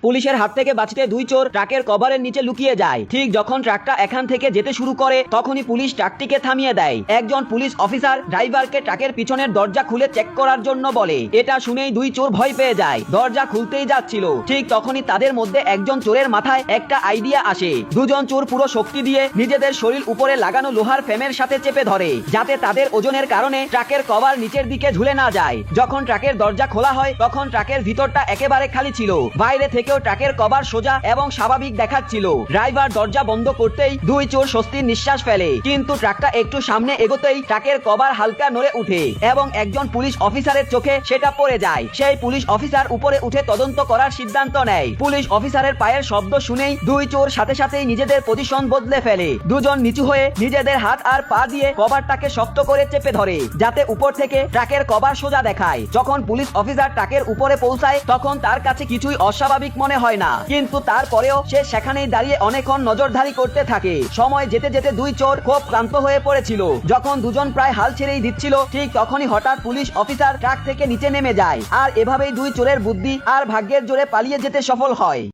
পুলিশের হাত থেকে বাঁচতে দুই চোর ট্রাকের কভারের নিচে লুকিয়ে যায়। ঠিক যখন ট্রাকটা এখান থেকে যেতে শুরু করে তখনই পুলিশ ট্রাকটিকে থামিয়ে দেয়। একজন পুলিশ অফিসার ড্রাইভারকে ট্রাকের পিছনের দরজা খুলে চেক করার জন্য বলে। এটা শুনেই দুই চোর ভয় পেয়ে যায়। দরজা খুলতেই যাচ্ছিল, ঠিক তখনই তাদের মধ্যে একজন চোরের মাথায় একটা আইডিয়া আসে। দুজন চোর পুরো শক্তি দিয়ে নিজেদের শরীর উপরে লাগানো লোহার ফ্রেমের সাথে চেপে ধরে, যাতে তাদের ওজনের কারণে ট্রাকের কভার নিচের দিকে ঝুলে না যায়। যখন ট্রাকের দরজা খোলা হয় তখন ট্রাকের ভিতরটা একেবারে খালি ছিল। বাইরে থেকেও ট্রাকের কভার সোজা এবং স্বাভাবিক দেখাচ্ছিল। ড্রাইভার দরজা বন্ধ করতেই দুই চোর স্বস্তির নিঃশ্বাস ফেলে, কিন্তু ট্রাকটা একটু সামনে এগোতেই ট্রাকের কভার হালকা নড়ে উঠে এবং একজন পুলিশ অফিসারের চোখে সেটা পড়ে যায়। সেই পুলিশ অফিসার উপরে উঠে তদন্ত করার সিদ্ধান্ত নেয়। পুলিশ অফিসারের পায়ের শব্দ শুনেই দুই চোর সাথে সাথেই নিজেদের পজিশন বদলে ফেলে। দুজন নিচু হয়ে নিজেদের হাত আর পা দিয়ে কভারটাকে শক্ত করে চেপে ধরে, যাতে উপর থেকে ট্রাকের কভার সোজা দেখায়। যখন পুলিশ অফিসার ট্রাকের উপরে পৌঁছায় তখন তার কাছে কিছুই অস্বাভাবিক মনে হয় না, কিন্তু তারপরেও সে সেখানেই দাঁড়িয়ে অনেকক্ষণ নজরদারি করতে থাকে। সময় যেতে যেতে দুই চোর খুব ক্লান্ত হয়ে পড়েছিল। যখন দুজন প্রায় হাল ছেড়েই দিচ্ছিল ঠিক তখনই হঠাৎ পুলিশ অফিসার ট্রাক থেকে নিচে নেমে যায়। আর এভাবেই দুই চোরের বুদ্ধি আর ভাগ্যের জোরে পালিয়ে যেতে সফল হয়।